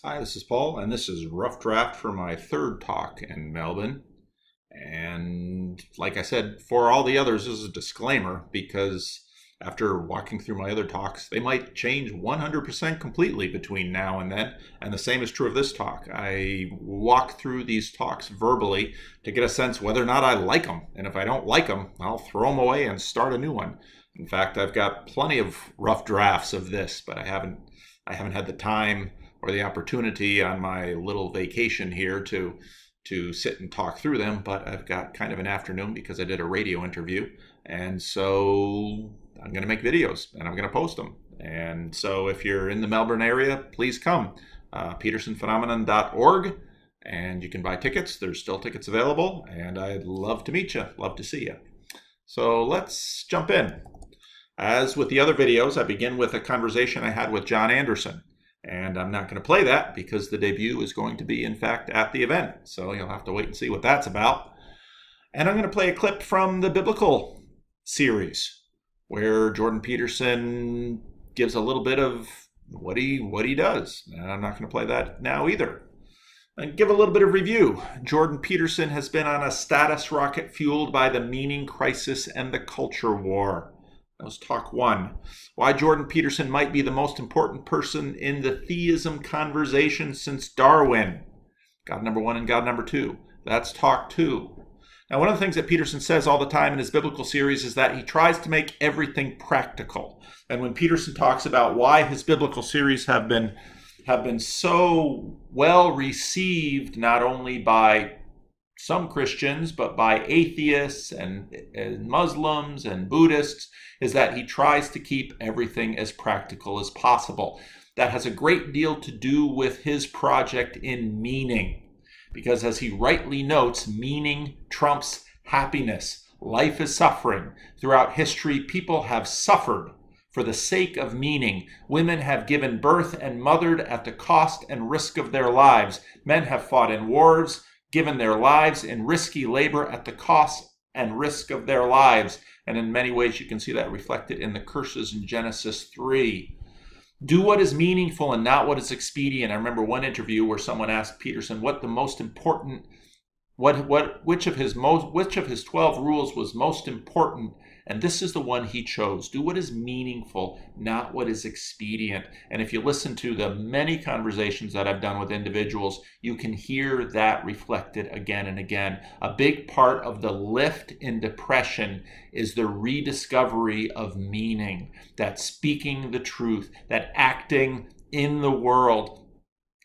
Hi, this is Paul, and this is rough draft for my third talk in Melbourne. And like I said, for all the others, this is a disclaimer because after walking through my other talks, they might change 100% completely between now and then. And the same is true of this talk. I walk through these talks verbally to get a sense whether or not I like them. And if I don't like them, I'll throw them away and start a new one. In fact, I've got plenty of rough drafts of this, but I haven't had the time or the opportunity on my little vacation here to sit and talk through them. But I've got kind of an afternoon because I did a radio interview, and so I'm going to make videos and I'm going to post them. And so if you're in the Melbourne area, please come. petersonphenomenon.org, and you can buy tickets. There's still tickets available, and I'd love to meet you, love to see you. So let's jump in. As with the other videos, I begin with a conversation I had with John Anderson. And I'm not going to play that because the debut is going to be, in fact, at the event. So you'll have to wait and see what that's about. And I'm going to play a clip from the biblical series where Jordan Peterson gives a little bit of what he does. And I'm not going to play that now either. And give a little bit of review. Jordan Peterson has been on a status rocket fueled by the meaning crisis and the culture war. That was talk 1. Why Jordan Peterson might be the most important person in the theism conversation since Darwin. God number 1 and God number 2. That's talk 2. Now, one of the things that Peterson says all the time in his biblical series is that he tries to make everything practical. And when Peterson talks about why his biblical series have been so well received, not only by some Christians, but by atheists and Muslims and Buddhists, is that he tries to keep everything as practical as possible. That has a great deal to do with his project in meaning, because as he rightly notes, meaning trumps happiness. Life is suffering. Throughout history, people have suffered for the sake of meaning. Women have given birth and mothered at the cost and risk of their lives. Men have fought in wars, given their lives in risky labor at the cost and risk of their lives. And in many ways, you can see that reflected in the curses in Genesis 3. Do what is meaningful and not what is expedient. I remember one interview where someone asked Peterson what the most important, which of his 12 rules was most important. And this is the one he chose. Do what is meaningful, not what is expedient. And if you listen to the many conversations that I've done with individuals, you can hear that reflected again and again. A big part of the lift in depression is the rediscovery of meaning, that speaking the truth, that acting in the world,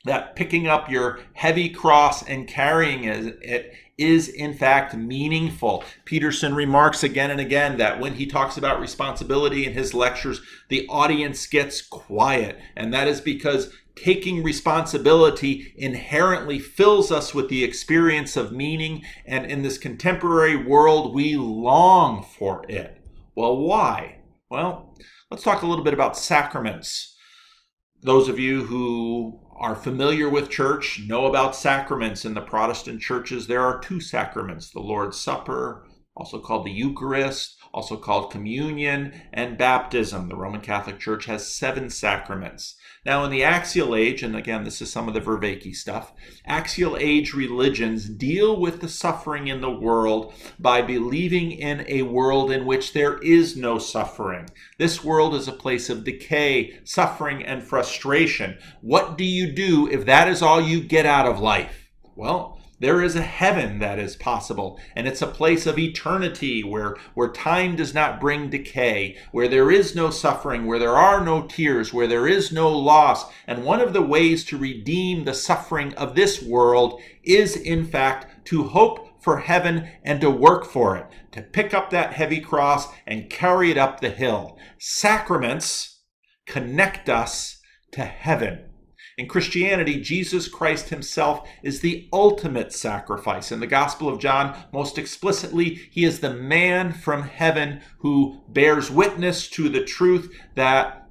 that picking up your heavy cross and carrying it is in fact meaningful. Peterson remarks again and again that when he talks about responsibility in his lectures, the audience gets quiet. And that is because taking responsibility inherently fills us with the experience of meaning. And in this contemporary world, we long for it. Well, why? Well, let's talk a little bit about sacraments. Those of you who are familiar with church know about sacraments. In the Protestant churches, there are 2 sacraments: the Lord's Supper, also called the Eucharist, also called communion, and baptism. The Roman Catholic Church has 7 sacraments. Now, in the axial age, and again, this is some of the Vervaeke stuff, axial age religions deal with the suffering in the world by believing in a world in which there is no suffering. This world is a place of decay, suffering, and frustration. What do you do if that is all you get out of life? Well, there is a heaven that is possible, and it's a place of eternity where time does not bring decay, where there is no suffering, where there are no tears, where there is no loss. And one of the ways to redeem the suffering of this world is, in fact, to hope for heaven and to work for it, to pick up that heavy cross and carry it up the hill. Sacraments connect us to heaven. In Christianity, Jesus Christ himself is the ultimate sacrifice. In the Gospel of John, most explicitly, he is the man from heaven who bears witness to the truth that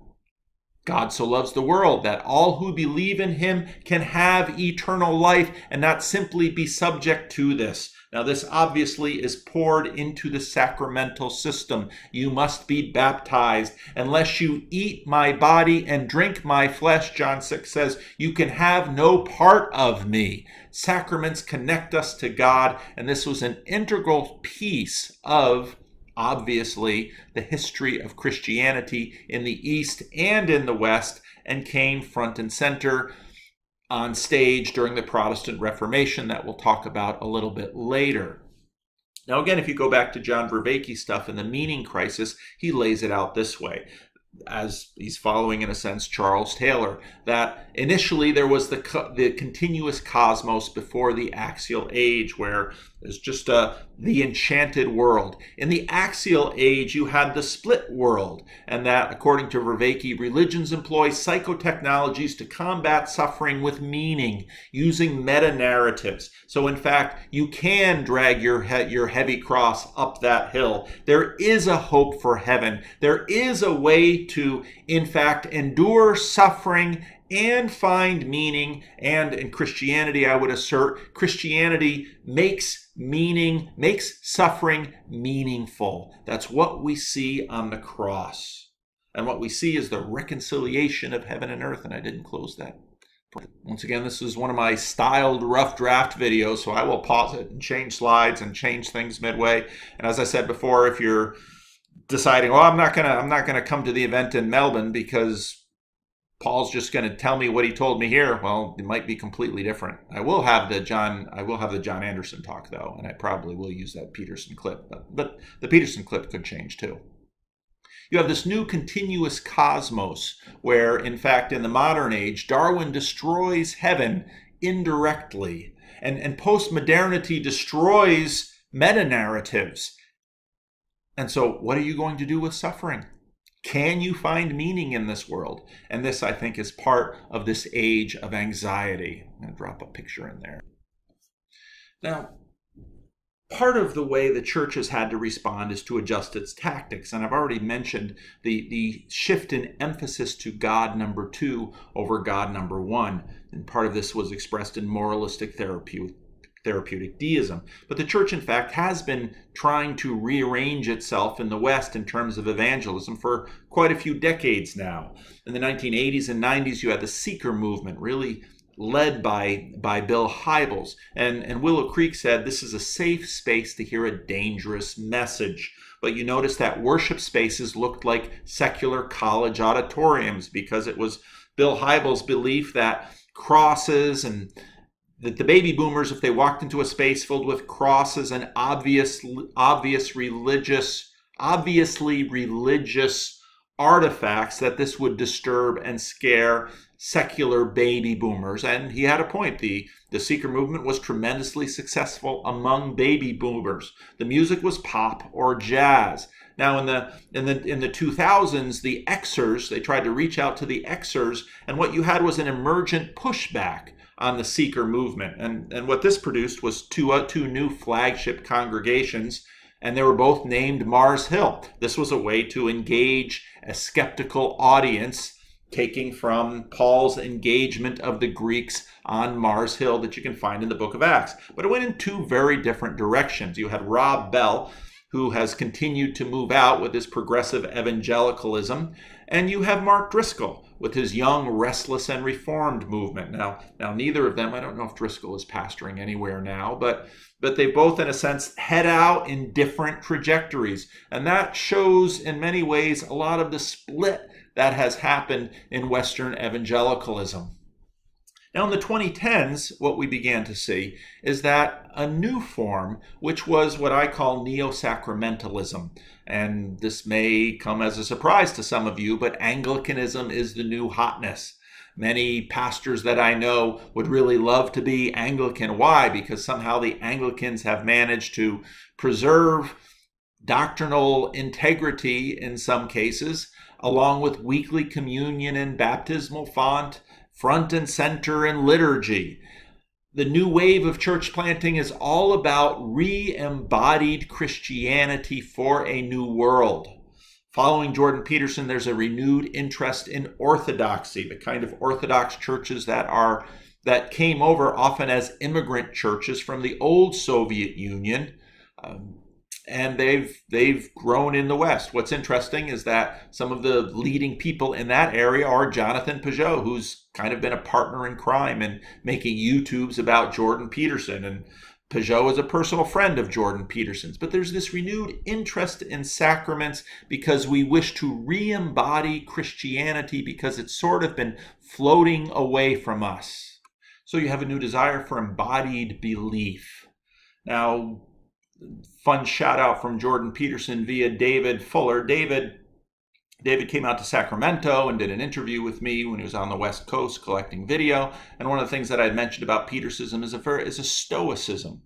God so loves the world that all who believe in him can have eternal life and not simply be subject to this. Now, this obviously is poured into the sacramental system. You must be baptized. Unless you eat my body and drink my flesh, John 6 says, you can have no part of me. Sacraments connect us to God, and this was an integral piece of, obviously, the history of Christianity in the East and in the West, and came front and center on stage during the Protestant Reformation that we'll talk about a little bit later. Now, again, if you go back to John Vervaeke stuff in the meaning crisis, he lays it out this way, as he's following, in a sense, Charles Taylor, that initially there was the continuous cosmos before the axial age, where there's just the enchanted world. In the axial age, you had the split world, and that, according to Vervaeke, religions employ psychotechnologies to combat suffering with meaning, using meta-narratives. So, in fact, you can drag your heavy cross up that hill. There is a hope for heaven. There is a way to, in fact, endure suffering and find meaning. And in Christianity, I would assert, Christianity makes meaning, makes suffering meaningful. That's what we see on the cross. And what we see is the reconciliation of heaven and earth. And I didn't close that. Once again, this is one of my styled rough draft videos, so I will pause it and change slides and change things midway. And as I said before, if you're deciding, well, I'm not gonna come to the event in Melbourne because Paul's just going to tell me what he told me here, well, it might be completely different. I will have the John Anderson talk, though, and I probably will use that Peterson clip, but the Peterson clip could change too. You have this new continuous cosmos where, in fact, in the modern age, Darwin destroys heaven indirectly, and postmodernity destroys meta-narratives. And so what are you going to do with suffering? Can you find meaning in this world? And this, I think, is part of this age of anxiety. I'm going to drop a picture in there. Now, part of the way the church has had to respond is to adjust its tactics. And I've already mentioned the shift in emphasis to God number 2 over God number 1. And part of this was expressed in moralistic therapeutic deism. But the church, in fact, has been trying to rearrange itself in the West in terms of evangelism for quite a few decades now. In the 1980s and 90s, you had the seeker movement, really led by Bill Hybels. And Willow Creek said, this is a safe space to hear a dangerous message. But you notice that worship spaces looked like secular college auditoriums because it was Bill Hybels' belief that crosses and that the baby boomers, if they walked into a space filled with crosses and obviously religious artifacts, that this would disturb and scare secular baby boomers. And he had a point. The seeker movement was tremendously successful among baby boomers. The music was pop or jazz. Now, in the 2000s, the Xers, they tried to reach out to the Xers, and what you had was an emergent pushback on the seeker movement. And what this produced was two new flagship congregations, and they were both named Mars Hill. This was a way to engage a skeptical audience, taking from Paul's engagement of the Greeks on Mars Hill that you can find in the book of Acts. But it went in two very different directions. You had Rob Bell, who has continued to move out with his progressive evangelicalism, and you have Mark Driscoll with his young, restless, and reformed movement. Now neither of them, I don't know if Driscoll is pastoring anywhere now, but they both, in a sense, head out in different trajectories. And that shows, in many ways, a lot of the split that has happened in Western evangelicalism. Now, in the 2010s, what we began to see is that a new form, which was what I call neo-sacramentalism. And this may come as a surprise to some of you, but Anglicanism is the new hotness. Many pastors that I know would really love to be Anglican. Why? Because somehow the Anglicans have managed to preserve doctrinal integrity in some cases, along with weekly communion and baptismal font, front and center in liturgy. The new wave of church planting is all about re-embodied Christianity for a new world. Following Jordan Peterson, there's a renewed interest in orthodoxy, the kind of orthodox churches that are that came over often as immigrant churches from the old Soviet Union. And they've grown in the West. What's interesting is that some of the leading people in that area are Jonathan Pageau, who's kind of been a partner in crime and making YouTubes about Jordan Peterson. And Pageau is a personal friend of Jordan Peterson's. But there's this renewed interest in sacraments because we wish to re-embody Christianity because it's sort of been floating away from us. So you have a new desire for embodied belief. Now, fun shout out from Jordan Peterson via David Fuller. David came out to Sacramento and did an interview with me when he was on the West Coast collecting video. And one of the things that I had mentioned about Peterson is a stoicism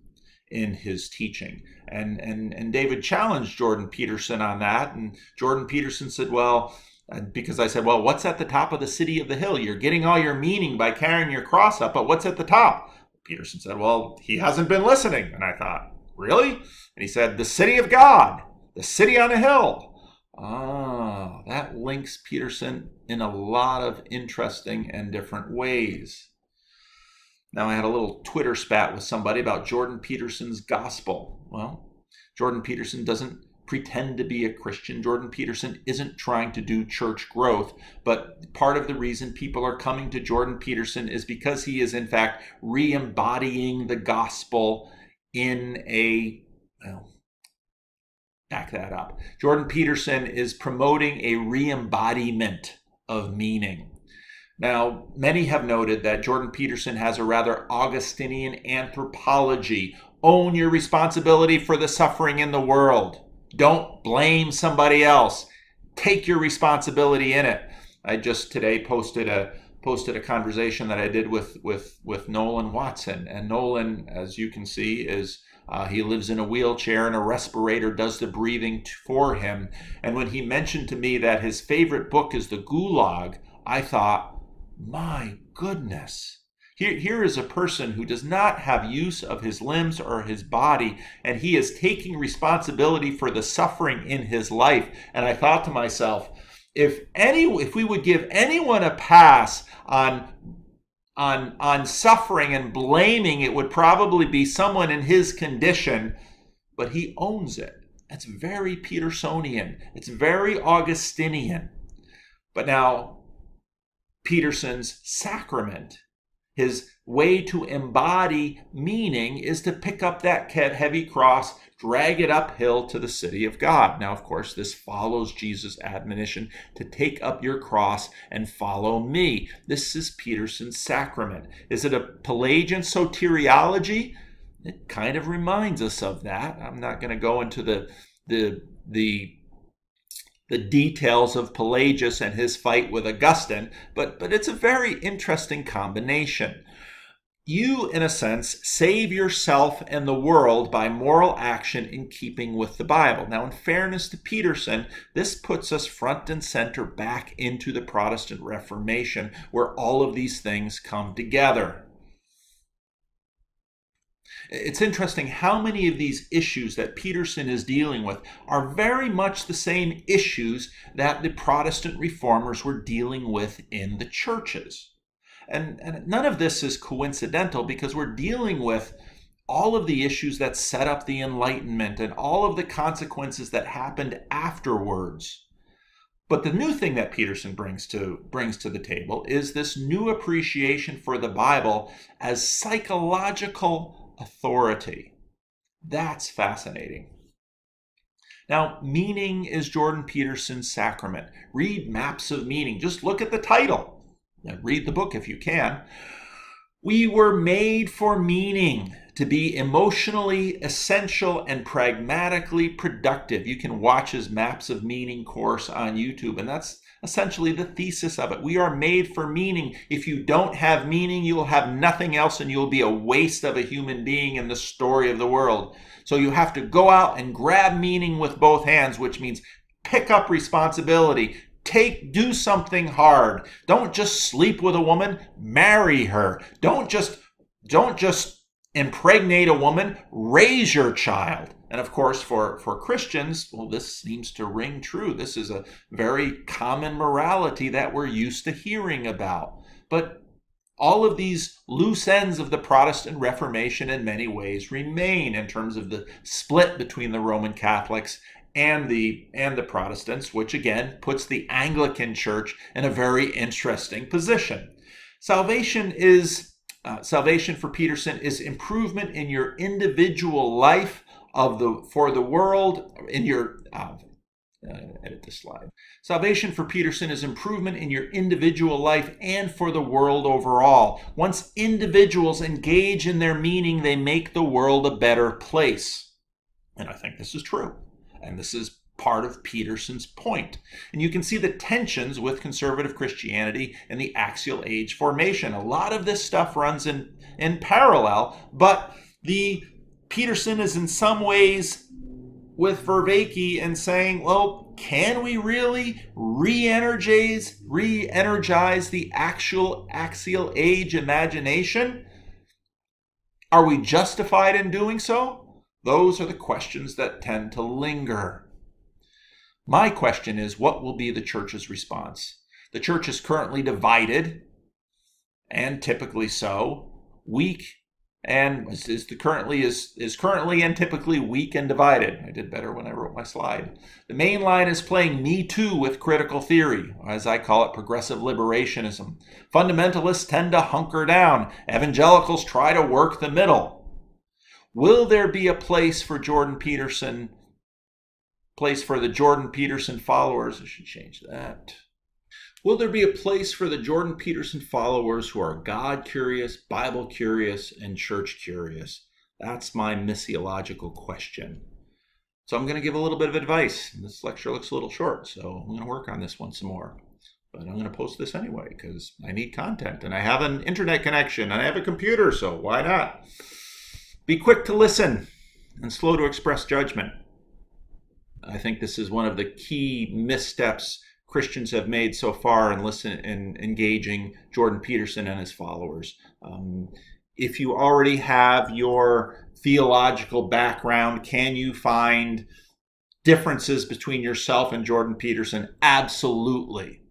in his teaching. And David challenged Jordan Peterson on that. And Jordan Peterson said, well, because I said, well, what's at the top of the city of the hill? You're getting all your meaning by carrying your cross up, but what's at the top? Peterson said, well, he hasn't been listening. And I thought, really? And he said, the city of God, the city on a hill. Ah, that links Peterson in a lot of interesting and different ways. Now, I had a little Twitter spat with somebody about Jordan Peterson's gospel. Well, Jordan Peterson doesn't pretend to be a Christian. Jordan Peterson isn't trying to do church growth, but part of the reason people are coming to Jordan Peterson is because he is, in fact, re-embodying the gospel in back that up. Jordan Peterson is promoting a re-embodiment of meaning. Now, many have noted that Jordan Peterson has a rather Augustinian anthropology. Own your responsibility for the suffering in the world. Don't blame somebody else. Take your responsibility in it. I just today posted a conversation that I did with Nolan Watson. And Nolan, as you can see, is he lives in a wheelchair and a respirator does the breathing for him. And when he mentioned to me that his favorite book is The Gulag, I thought, my goodness. Here is a person who does not have use of his limbs or his body, and he is taking responsibility for the suffering in his life. And I thought to myself, if we would give anyone a pass on suffering and blaming, it would probably be someone in his condition, but he owns it. That's very Petersonian. It's very Augustinian. But now, Peterson's sacrament, his way to embody meaning, is to pick up that heavy cross, drag it uphill to the city of God. Now, of course, this follows Jesus' admonition to take up your cross and follow me. This is Peterson's sacrament. Is it a Pelagian soteriology? It kind of reminds us of that. I'm not going to go into the details of Pelagius and his fight with Augustine, but it's a very interesting combination. You, in a sense, save yourself and the world by moral action in keeping with the Bible. Now, in fairness to Peterson, this puts us front and center back into the Protestant Reformation, where all of these things come together. It's interesting how many of these issues that Peterson is dealing with are very much the same issues that the Protestant reformers were dealing with in the churches. And none of this is coincidental, because we're dealing with all of the issues that set up the Enlightenment and all of the consequences that happened afterwards. But the new thing that Peterson brings to the table is this new appreciation for the Bible as psychological authority. That's fascinating. Now, meaning is Jordan Peterson's sacrament. Read Maps of Meaning. Just look at the title. Read the book if you can. We were made for meaning, to be emotionally essential and pragmatically productive. You can watch his Maps of Meaning course on YouTube, and that's essentially the thesis of it. We are made for meaning. If you don't have meaning, you will have nothing else, and you will be a waste of a human being in the story of the world. So you have to go out and grab meaning with both hands, which means pick up responsibility. Do something hard. Don't just sleep with a woman, marry her. Don't just impregnate a woman, raise your child. And of course, for Christians, well, this seems to ring true. This is a very common morality that we're used to hearing about. But All of these loose ends of the Protestant Reformation in many ways remain in terms of the split between the Roman Catholics and the Protestants, which again puts the Anglican Church in a very interesting position. Salvation for Peterson is improvement in your individual life for the world, in your edit this slide. Salvation for Peterson is improvement in your individual life and for the world overall. Once individuals engage in their meaning, they make the world a better place. And I think this is true. And this is part of Peterson's point. And you can see the tensions with conservative Christianity and the axial age formation. A lot of this stuff runs in parallel, but Peterson is in some ways with Vervaeke and saying, well, can we really re-energize the actual axial age imagination? Are we justified in doing so? Those are the questions that tend to linger. My question is, what will be the church's response? The church is currently divided, and typically so, weak, and is currently and typically weak and divided. I did better when I wrote my slide. The main line is playing Me Too with critical theory, as I call it, progressive liberationism. Fundamentalists tend to hunker down. Evangelicals try to work the middle. Will there be a place for the Jordan Peterson followers? I should change that. Will there be a place for the Jordan Peterson followers who are God-curious, Bible-curious, and church-curious? That's my missiological question. So I'm going to give a little bit of advice. This lecture looks a little short, so I'm going to work on this one some more. But I'm going to post this anyway because I need content, and I have an internet connection, and I have a computer, so why not? Be quick to listen and slow to express judgment. I think this is one of the key missteps Christians have made so far in engaging Jordan Peterson and his followers. If you already have your theological background, can you find differences between yourself and Jordan Peterson? Absolutely.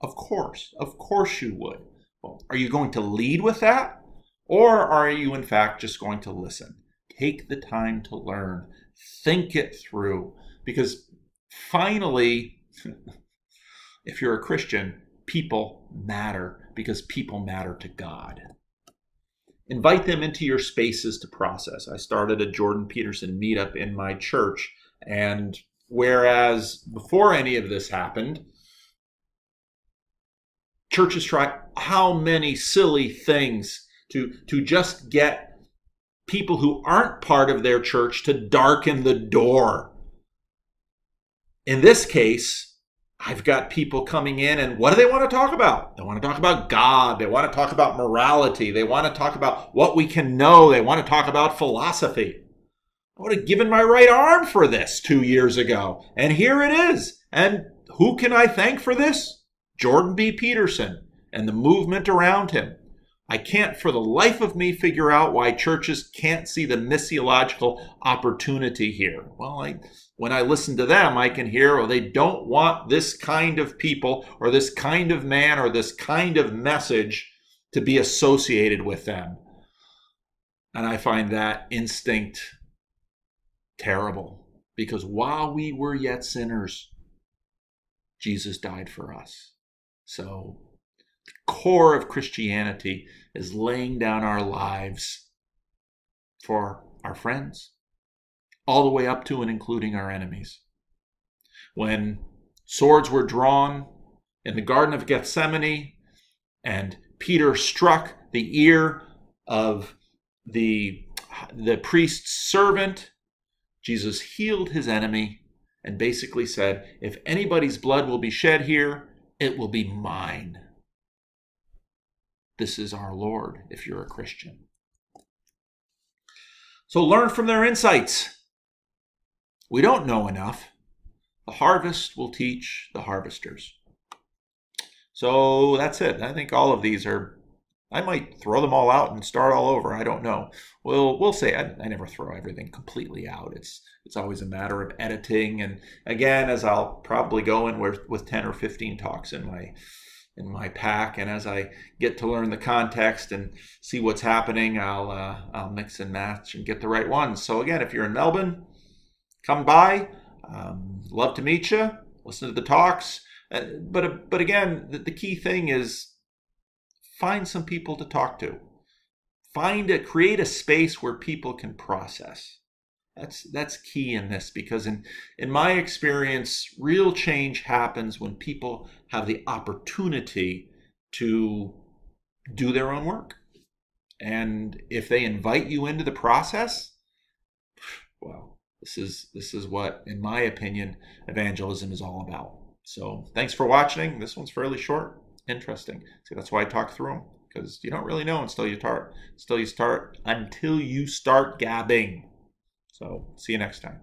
Of course you would. Well, are you going to lead with that? Or are you in fact just going to listen? Take the time to learn. Think it through. Because finally, if you're a Christian, people matter because people matter to God. Invite them into your spaces to process. I started a Jordan Peterson meetup in my church, and whereas before any of this happened, churches try how many silly things to just get people who aren't part of their church to darken the door. In this case, I've got people coming in, and what do they want to talk about? They want to talk about God. They want to talk about morality. They want to talk about what we can know. They want to talk about philosophy. I would have given my right arm for this 2 years ago, and here it is. And who can I thank for this? Jordan B. Peterson and the movement around him. I can't for the life of me figure out why churches can't see the missiological opportunity here. Well, when I listen to them, I can hear, well, they don't want this kind of people or this kind of man or this kind of message to be associated with them. And I find that instinct terrible, because while we were yet sinners, Jesus died for us. So the core of Christianity is laying down our lives for our friends, all the way up to and including our enemies. When swords were drawn in the Garden of Gethsemane and Peter struck the ear of the priest's servant, Jesus healed his enemy and basically said, if anybody's blood will be shed here, it will be mine. This is our Lord, if you're a Christian. So learn from their insights. We don't know enough. The harvest will teach the harvesters. So that's it. I think all of these are, I might throw them all out and start all over. I don't know. We'll say I never throw everything completely out. It's always a matter of editing. And again, as I'll probably go in with 10 or 15 talks in my pack, and as I get to learn the context and see what's happening, I'll mix and match and get the right ones. So again, if you're in Melbourne, come by. Love to meet you. Listen to the talks. But again, the key thing is find some people to talk to. Create a space where people can process. That's key in this, because in my experience, real change happens when people have the opportunity to do their own work. And if they invite you into the process, well, this is what, in my opinion, evangelism is all about. So thanks for watching. This one's fairly short, interesting. See, that's why I talk through them, because you don't really know until you start gabbing. So see you next time.